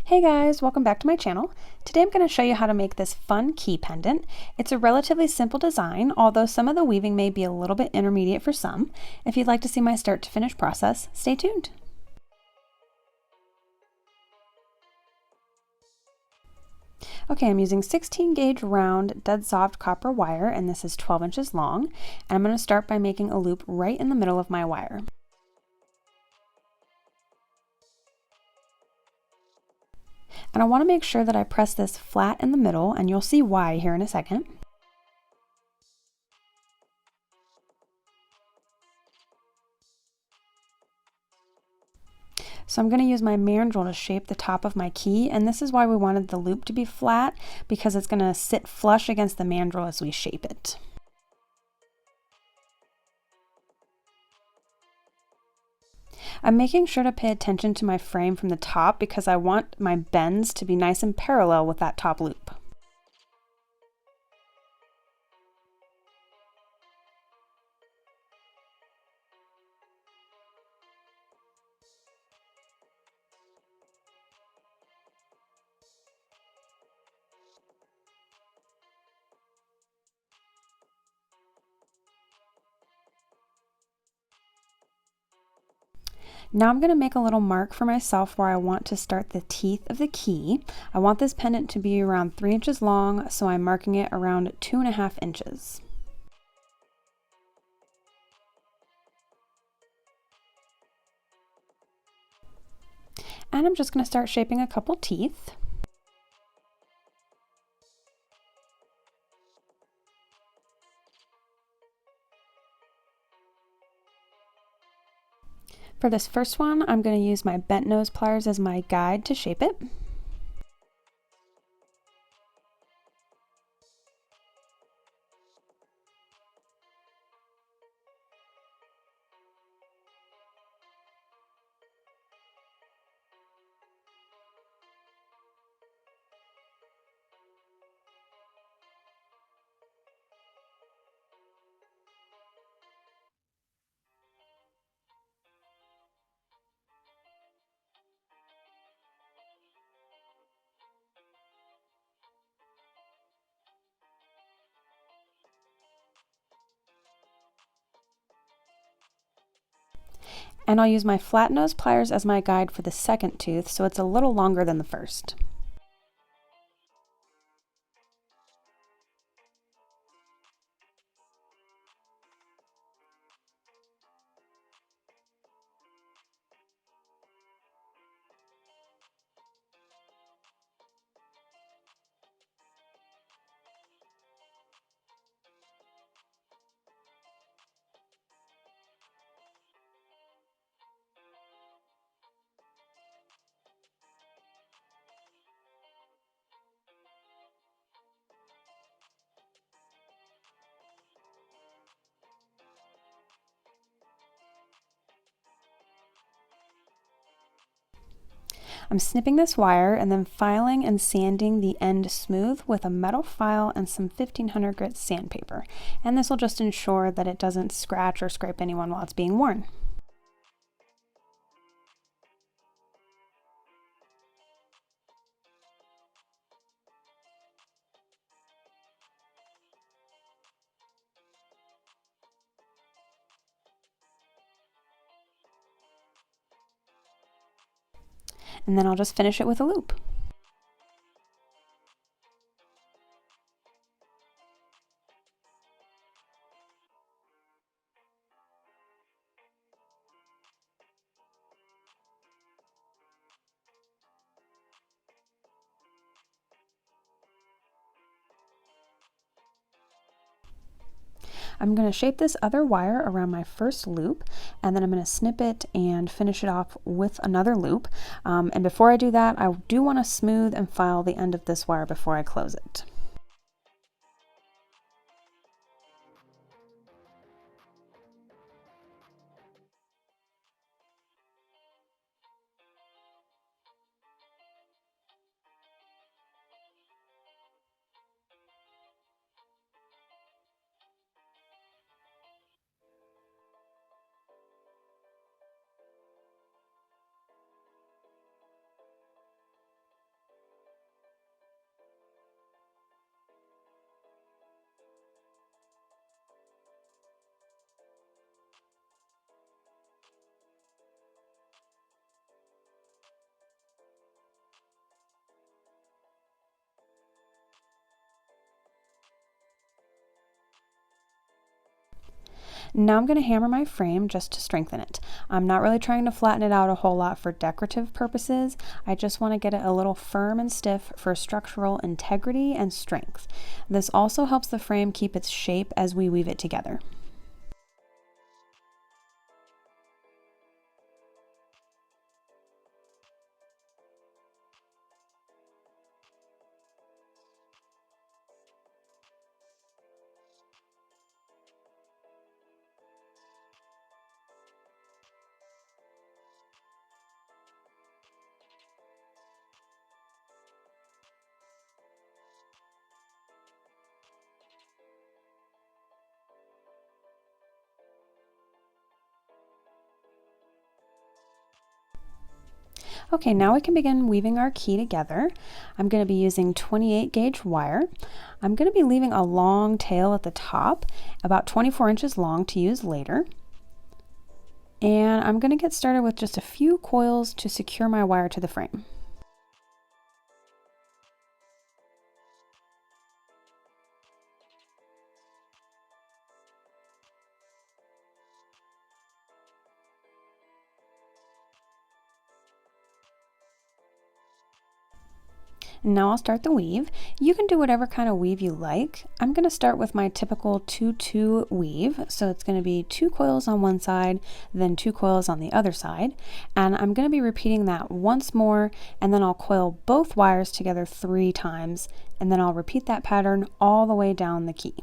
Hey guys, welcome back to my channel. Today I'm going to show you how to make this fun key pendant. It's a relatively simple design, although some of the weaving may be a little bit intermediate for some. If you'd like to see my start to finish process, stay tuned. Okay, I'm using 16 gauge round dead soft copper wire, and this is 12 inches long. And I'm going to start by making a loop right in the middle of my wire. And I want to make sure that I press this flat in the middle, and you'll see why here in a second. So I'm going to use my mandrel to shape the top of my key, and this is why we wanted the loop to be flat, because it's going to sit flush against the mandrel as we shape it. I'm making sure to pay attention to my frame from the top because I want my bends to be nice and parallel with that top loop. Now I'm going to make a little mark for myself where I want to start the teeth of the key. I want this pendant to be around 3 inches long, so I'm marking it around 2.5 inches. And I'm just going to start shaping a couple teeth. For this first one, I'm going to use my bent nose pliers as my guide to shape it. And I'll use my flat nose pliers as my guide for the second tooth, so it's a little longer than the first. I'm snipping this wire and then filing and sanding the end smooth with a metal file and some 1500 grit sandpaper. And this will just ensure that it doesn't scratch or scrape anyone while it's being worn. And then I'll just finish it with a loop. I'm going to shape this other wire around my first loop, and then I'm going to snip it and finish it off with another loop. And before I do that, I do want to smooth and file the end of this wire before I close it. Now I'm going to hammer my frame just to strengthen it. I'm not really trying to flatten it out a whole lot for decorative purposes. I just want to get it a little firm and stiff for structural integrity and strength. This also helps the frame keep its shape as we weave it together. Okay, now we can begin weaving our key together. I'm going to be using 28 gauge wire. I'm going to be leaving a long tail at the top, about 24 inches long to use later. And I'm going to get started with just a few coils to secure my wire to the frame. Now I'll start the weave. You can do whatever kind of weave you like. I'm going to start with my typical 2-2 weave. So it's going to be 2 coils on one side, then 2 coils on the other side. And I'm going to be repeating that once more, and then I'll coil both wires together 3 times, and then I'll repeat that pattern all the way down the key.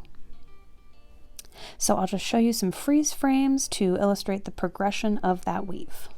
So I'll just show you some freeze frames to illustrate the progression of that weave.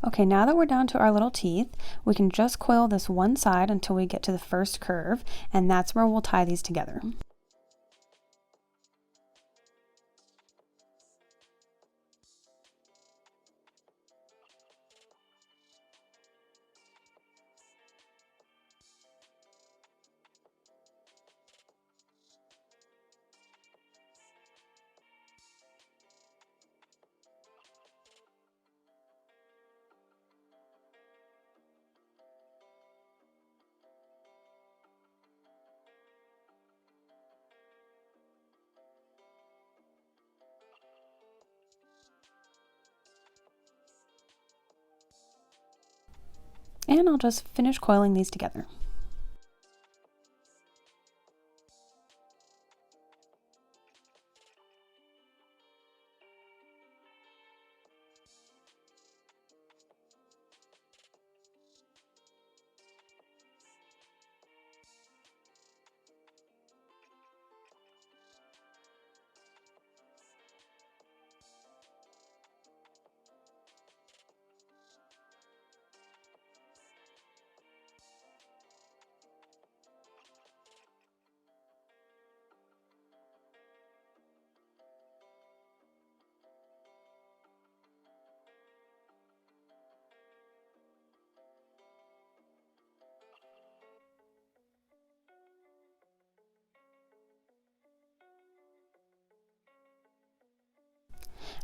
Okay, now that we're down to our little teeth, we can just coil this one side until we get to the first curve, and that's where we'll tie these together. And I'll just finish coiling these together.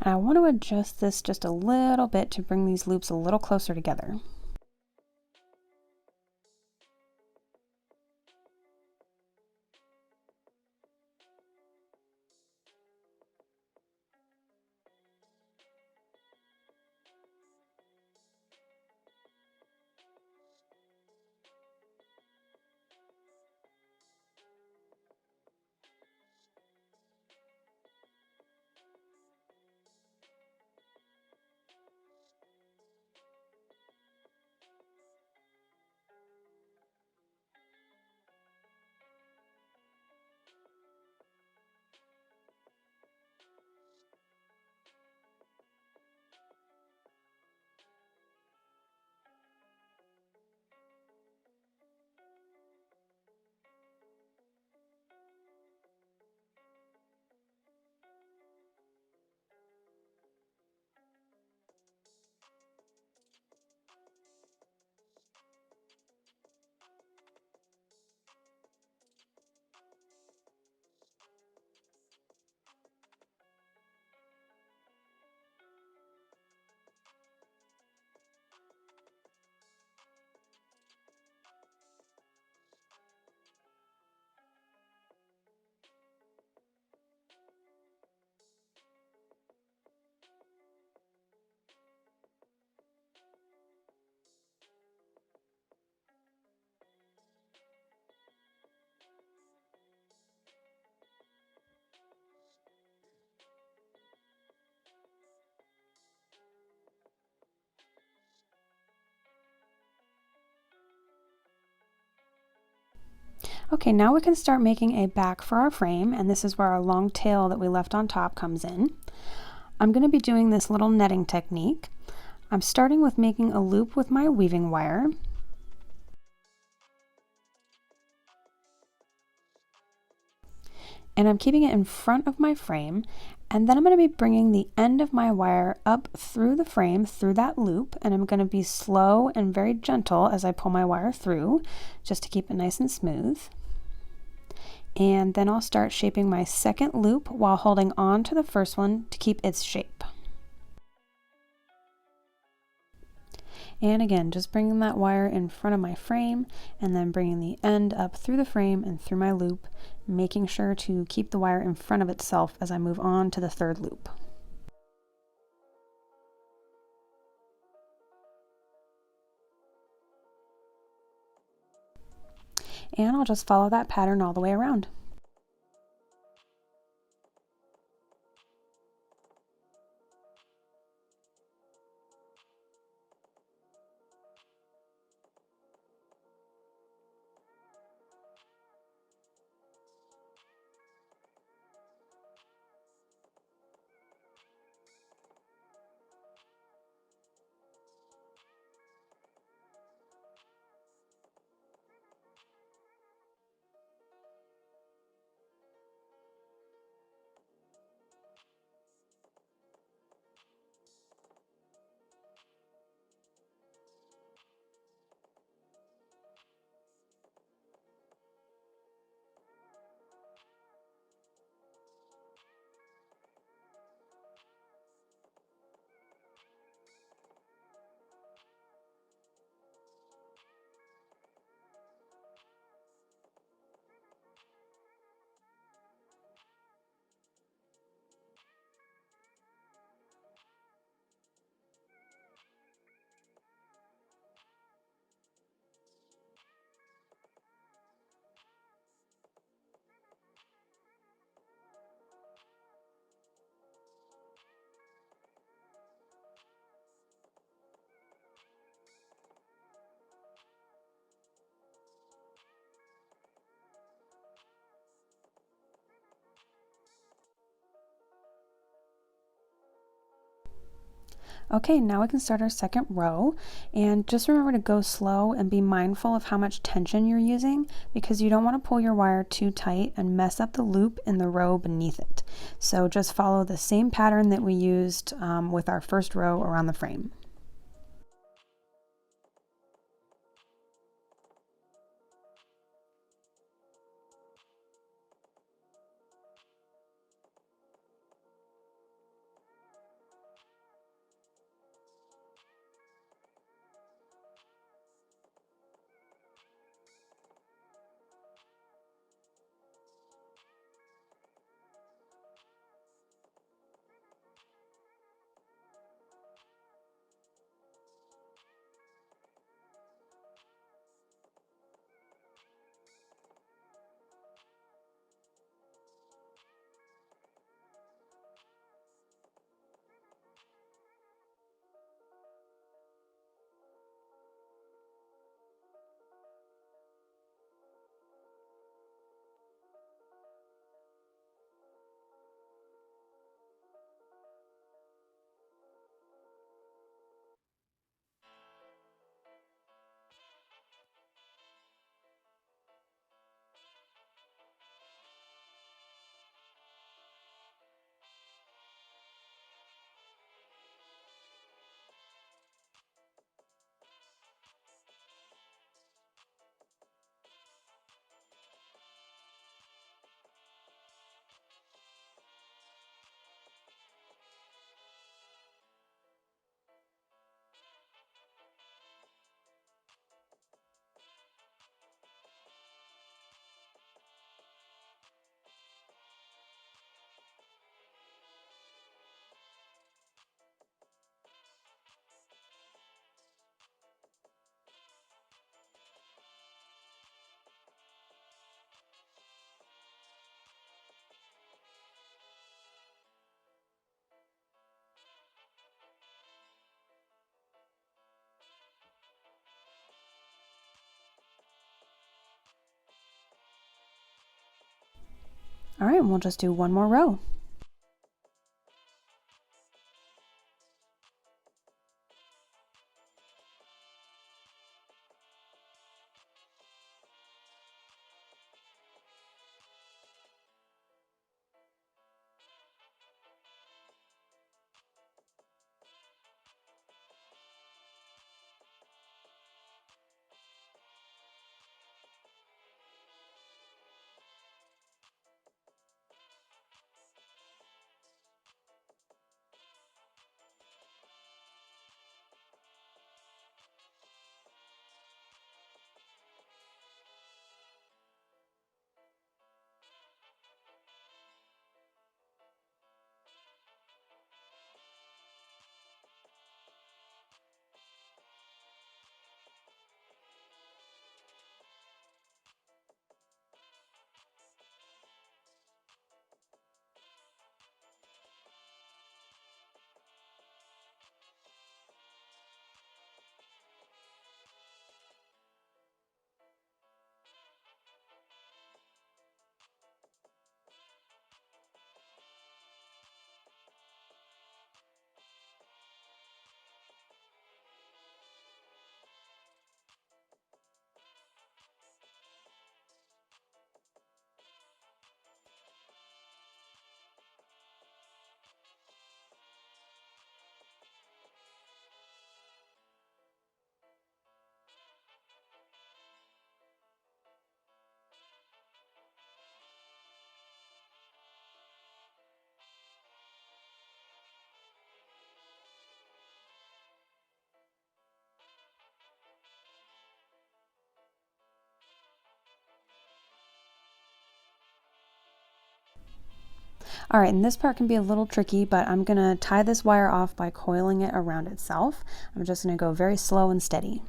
And I want to adjust this just a little bit to bring these loops a little closer together. Okay, now we can start making a back for our frame, and this is where our long tail that we left on top comes in. I'm going to be doing this little netting technique. I'm starting with making a loop with my weaving wire. And I'm keeping it in front of my frame, and then I'm going to be bringing the end of my wire up through the frame, through that loop, and I'm going to be slow and very gentle as I pull my wire through, just to keep it nice and smooth. And then I'll start shaping my second loop while holding on to the first one to keep its shape. And again, just bringing that wire in front of my frame and then bringing the end up through the frame and through my loop, making sure to keep the wire in front of itself as I move on to the third loop. And I'll just follow that pattern all the way around. Okay, now we can start our second row, and just remember to go slow and be mindful of how much tension you're using, because you don't want to pull your wire too tight and mess up the loop in the row beneath it. So just follow the same pattern that we used with our first row around the frame. All right, and we'll just do one more row. All right, and this part can be a little tricky, but I'm gonna tie this wire off by coiling it around itself. I'm just gonna go very slow and steady.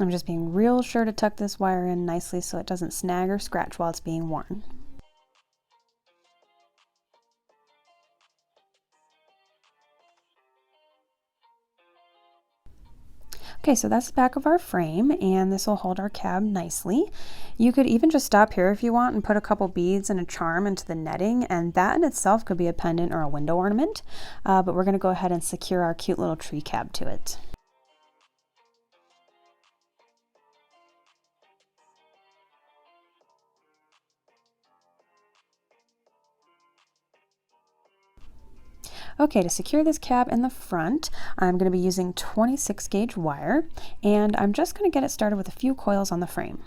I'm just being real sure to tuck this wire in nicely so it doesn't snag or scratch while it's being worn. Okay, so that's the back of our frame, and this will hold our cab nicely. You could even just stop here if you want and put a couple beads and a charm into the netting, and that in itself could be a pendant or a window ornament, but we're going to go ahead and secure our cute little tree cab to it. Okay, to secure this cab in the front, I'm going to be using 26 gauge wire, and I'm just going to get it started with a few coils on the frame.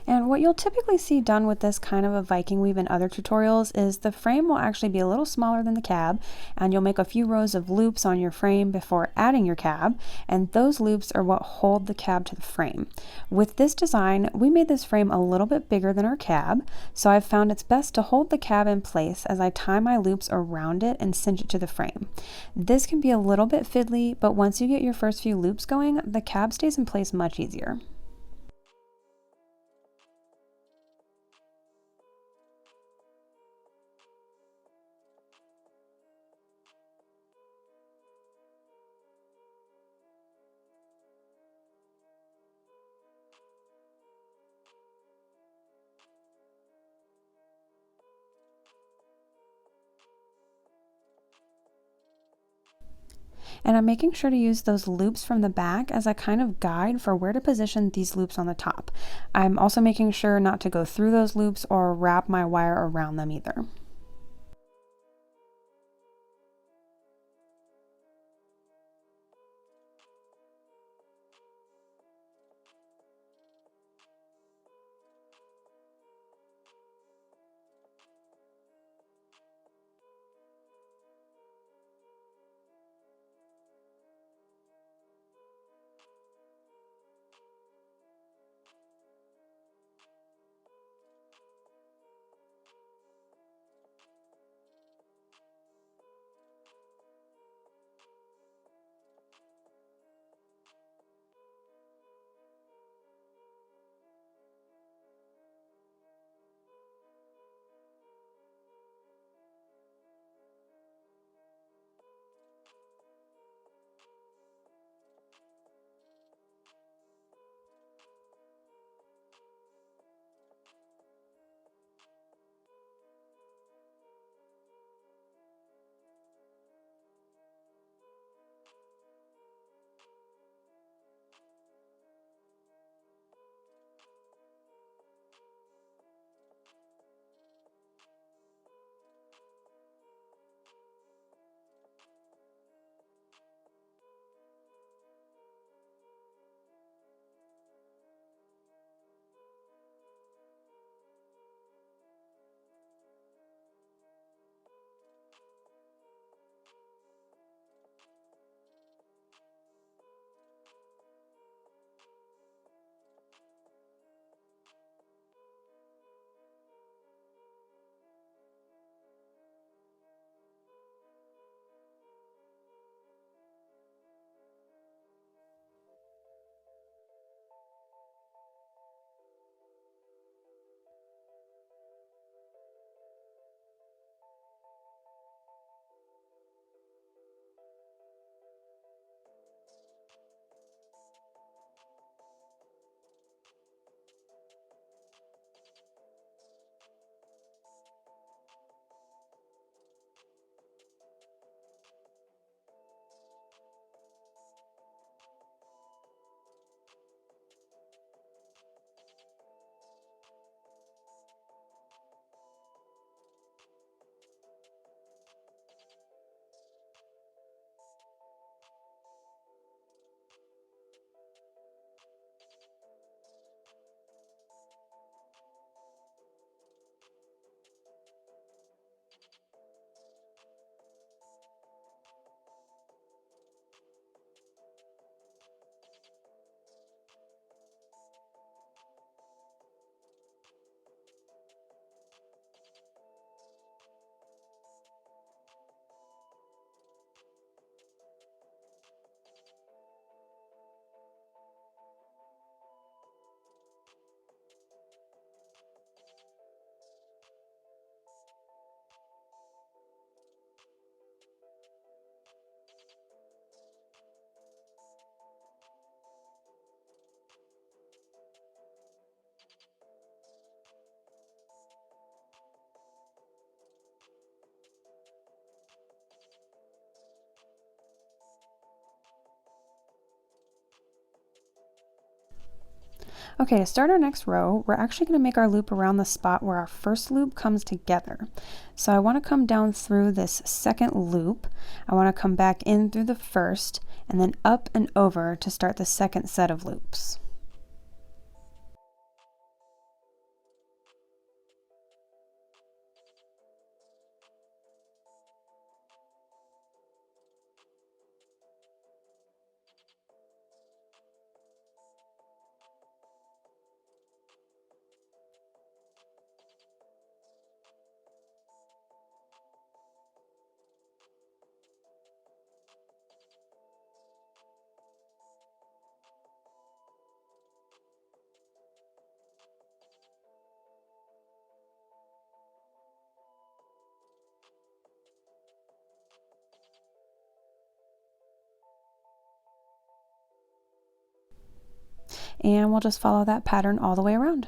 And what you'll typically see done with this kind of a Viking weave in other tutorials is the frame will actually be a little smaller than the cab, and you'll make a few rows of loops on your frame before adding your cab, and those loops are what hold the cab to the frame. With this design, we made this frame a little bit bigger than our cab, so I've found it's best to hold the cab in place as I tie my loops around it and cinch it to the frame. This can be a little bit fiddly, but once you get your first few loops going, the cab stays in place much easier. And I'm making sure to use those loops from the back as a kind of guide for where to position these loops on the top. I'm also making sure not to go through those loops or wrap my wire around them either. Okay, to start our next row, we're actually going to make our loop around the spot where our first loop comes together. So I want to come down through this second loop. I want to come back in through the first and then up and over to start the second set of loops. And we'll just follow that pattern all the way around.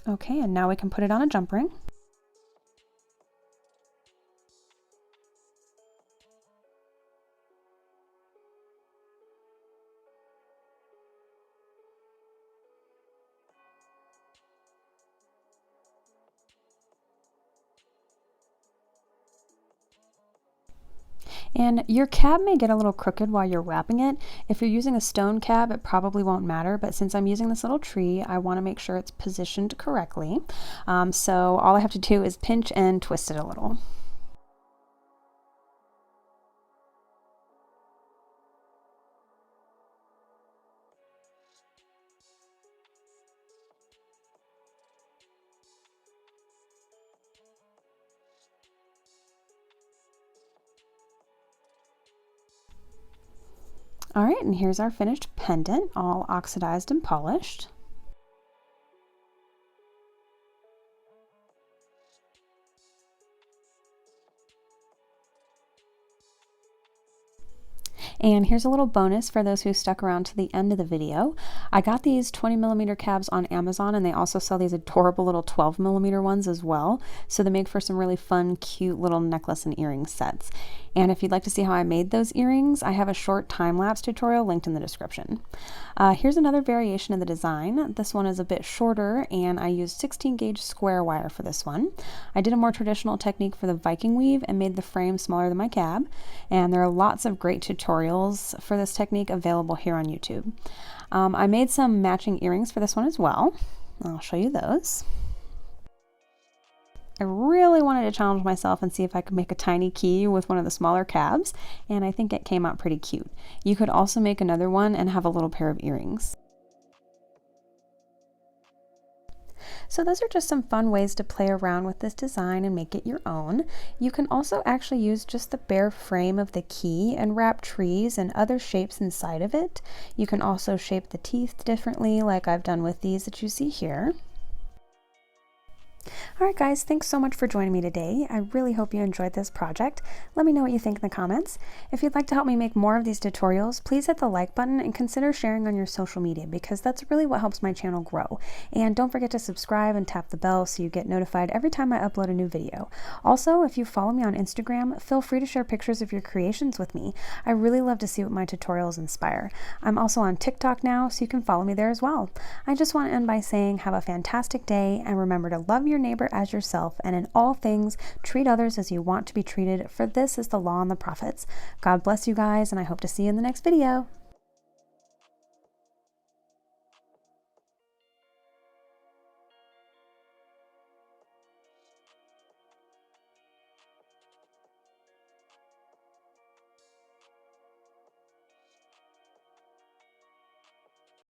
Okay, and now we can put it on a jump ring. And your cab may get a little crooked while you're wrapping it. If you're using a stone cab, it probably won't matter, but since I'm using this little tree, I want to make sure it's positioned correctly. So all I have to do is pinch and twist it a little. All right, and here's our finished pendant, all oxidized and polished. And here's a little bonus for those who stuck around to the end of the video. I got these 20mm cabs on Amazon, and they also sell these adorable little 12mm ones as well. So they make for some really fun, cute little necklace and earring sets. And if you'd like to see how I made those earrings, I have a short time-lapse tutorial linked in the description. Here's another variation of the design. This one is a bit shorter, and I used 16-gauge square wire for this one. I did a more traditional technique for the Viking weave and made the frame smaller than my cab. And there are lots of great tutorials for this technique available here on YouTube. I made some matching earrings for this one as well. I'll show you those. I really wanted to challenge myself and see if I could make a tiny key with one of the smaller cabs, and I think it came out pretty cute. You could also make another one and have a little pair of earrings. So those are just some fun ways to play around with this design and make it your own. You can also actually use just the bare frame of the key and wrap trees and other shapes inside of it. You can also shape the teeth differently, like I've done with these that you see here. Alright guys, thanks so much for joining me today. I really hope you enjoyed this project. Let me know what you think in the comments. If you'd like to help me make more of these tutorials, please hit the like button and consider sharing on your social media, because that's really what helps my channel grow. And don't forget to subscribe and tap the bell so you get notified every time I upload a new video. Also, if you follow me on Instagram, feel free to share pictures of your creations with me. I really love to see what my tutorials inspire. I'm also on TikTok now, so you can follow me there as well. I just want to end by saying have a fantastic day, and remember to love your neighbor as yourself, and in all things treat others as you want to be treated, for this is the law and the prophets. God bless you guys, and I hope to see you in the next video.